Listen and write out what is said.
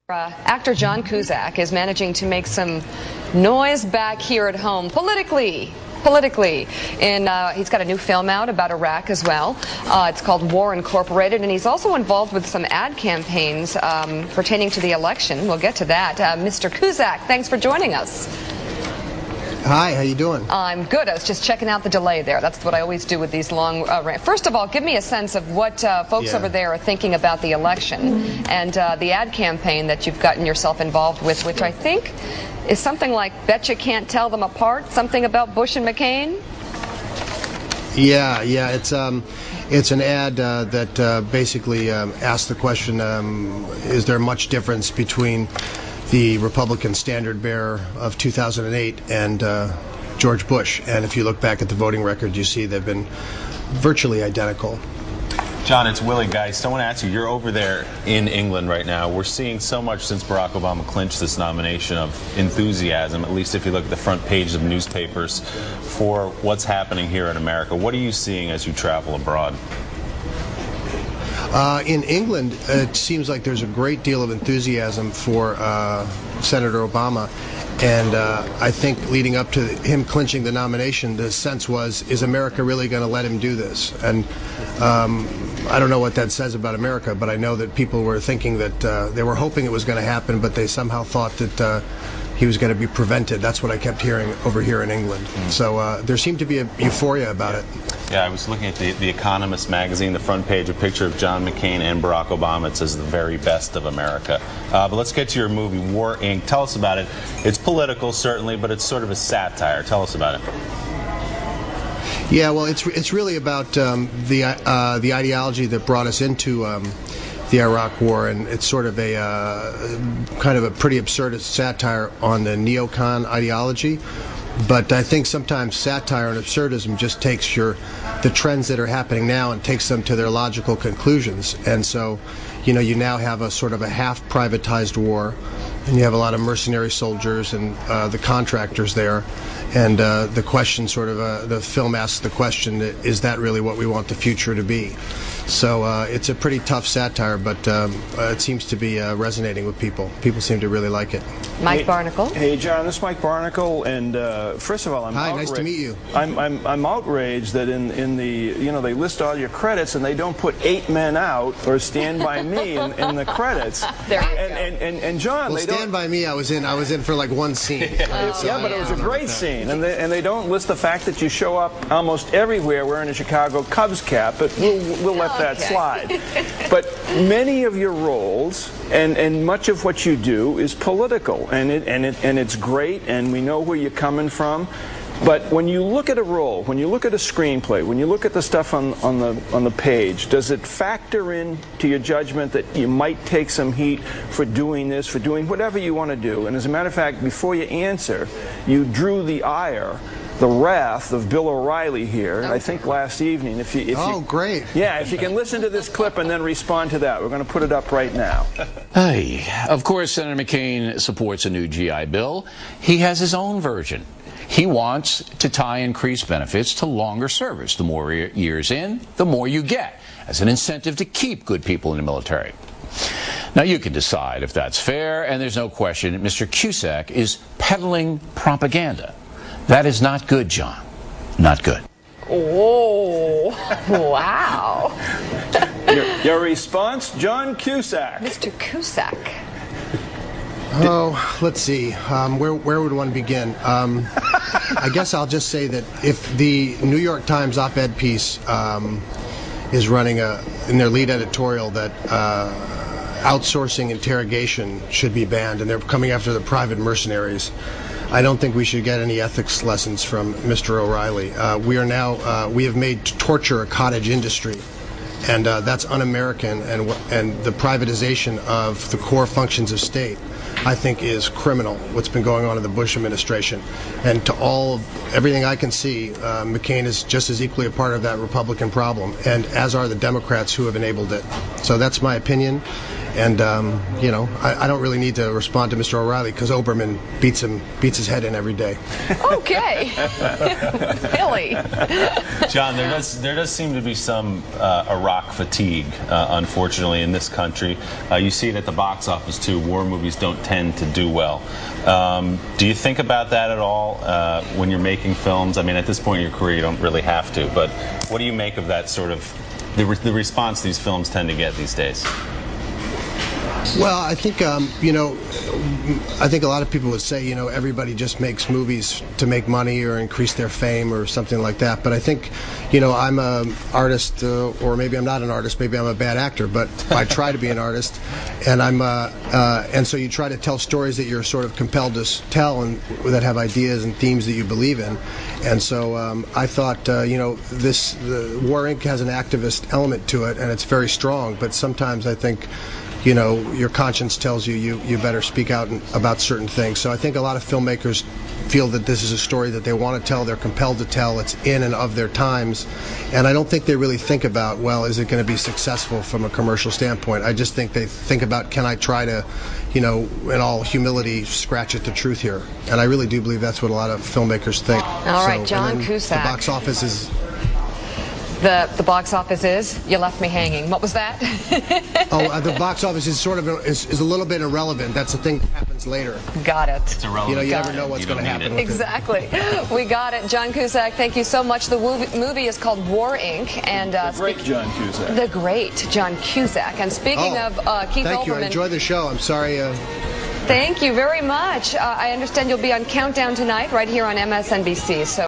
Actor John Cusack is managing to make some noise back here at home politically. And he's got a new film out about Iraq as well. It's called War Incorporated, and he's also involved with some ad campaigns pertaining to the election. We'll get to that. Mr. Cusack, thanks for joining us. Hi, how you doing? I'm good. I was just checking out the delay there. That's what I always do with these long rants. First of all, give me a sense of what folks over there are thinking about the election and the ad campaign that you've gotten yourself involved with, which I think is something like "Bet You Can't Tell Them Apart," something about Bush and McCain. Yeah, it's an ad that basically asks the question: is there much difference between the Republican standard bearer of 2008 and George Bush? And if you look back at the voting record, you see they've been virtually identical. John, it's Willie Geist. I want to ask you, you're over there in England right now. We're seeing so much since Barack Obama clinched this nomination of enthusiasm, at least if you look at the front page of newspapers, for what's happening here in America. What are you seeing as you travel abroad? In England, it seems like there's a great deal of enthusiasm for Senator Obama, and I think leading up to him clinching the nomination, the sense was, is America really going to let him do this? And I don't know what that says about America, but I know that people were thinking that they were hoping it was going to happen, but they somehow thought that he was going to be prevented. That's what I kept hearing over here in England. So there seemed to be a euphoria about it. Yeah, I was looking at the Economist magazine, the front page, a picture of John McCain and Barack Obama. It says the very best of America. But let's get to your movie, War, Inc. Tell us about it. It's political, certainly, but it's sort of a satire. Tell us about it. Yeah, well, it's really about the ideology that brought us into the Iraq War, and it's sort of a kind of a pretty absurd satire on the neocon ideology. But I think sometimes satire and absurdism just takes the trends that are happening now and takes them to their logical conclusions. And so, you now have a sort of a half privatized war, and you have a lot of mercenary soldiers and the contractors there. And the question the film asks the question, is that really what we want the future to be? So it's a pretty tough satire, but it seems to be resonating with people. People seem to really like it. Mike Barnacle. Hey, John, this is Mike Barnacle, and first of all, Hi, nice to meet you. I'm outraged that in the they list all your credits and they don't put 8 Men Out or Stand By Me in the credits. There you go. And John, well, Stand By Me, I was in for like one scene. Yeah, but it was a great scene, and they don't list the fact that you show up almost everywhere wearing a Chicago Cubs cap, but we'll let that slide. But many of your roles and much of what you do is political, and it's great, and we know where you're coming from. But when you look at a role, when you look at a screenplay, when you look at the stuff on the page, does it factor in to your judgment that you might take some heat for doing this, for doing whatever you want to do? And as a matter of fact, before you answer, you drew the ire, the wrath of Bill O'Reilly here, I think last evening. If you great. Yeah, if you can listen to this clip and then respond to that. We're going to put it up right now. Hey, of course, Senator McCain supports a new GI Bill. He has his own version. He wants to tie increased benefits to longer service. The more years in, the more you get, as an incentive to keep good people in the military. Now, you can decide if that's fair, and there's no question Mr. Cusack is peddling propaganda. That is not good, John. Not good. Oh, wow. Your response, John Cusack. Mr. Cusack. Oh, let's see. Where would one begin? I guess I'll just say that if the New York Times op-ed piece is running in their lead editorial that outsourcing interrogation should be banned, and they're coming after the private mercenaries, I don't think we should get any ethics lessons from Mr. O'Reilly. We have made torture a cottage industry, and that's un-American, and the privatization of the core functions of state I think is criminal, what's been going on in the Bush administration. And to everything I can see, McCain is just as equally a part of that Republican problem, and as are the Democrats who have enabled it. So that's my opinion. And, I don't really need to respond to Mr. O'Reilly because Oberman beats his head in every day. Okay. Really? John, there does seem to be some Iraq fatigue, unfortunately, in this country. You see it at the box office, too. War movies don't tend to do well. Do you think about that at all when you're making films? I mean, at this point in your career, you don't really have to. But what do you make of that sort of the response these films tend to get these days? Well, I think, I think a lot of people would say, everybody just makes movies to make money or increase their fame or something like that. But I think, I'm an artist, or maybe I'm not an artist, maybe I'm a bad actor, but I try to be an artist. And and so you try to tell stories that you're sort of compelled to tell and that have ideas and themes that you believe in. And so I thought, War Inc. has an activist element to it, and it's very strong. But sometimes I think, your conscience tells you better speak out about certain things. So I think a lot of filmmakers feel that this is a story that they want to tell, they're compelled to tell, it's in and of their times. And I don't think they really think about, well, is it going to be successful from a commercial standpoint? I just think they think about, can I try to, in all humility, scratch at the truth here? And I really do believe that's what a lot of filmmakers think. All right, John Cusack. The box office is... The box office is? You left me hanging. What was that? The box office is sort of is a little bit irrelevant. That's the thing that happens later. Got it. It's irrelevant. You never know what's going to happen with exactly. We got it. John Cusack, thank you so much. The movie is called War Inc. And the great John Cusack. The great John Cusack. And speaking of Keith thank you. Olbermann, I enjoyed the show. I'm sorry. Thank you very much. I understand you'll be on Countdown tonight right here on MSNBC. So.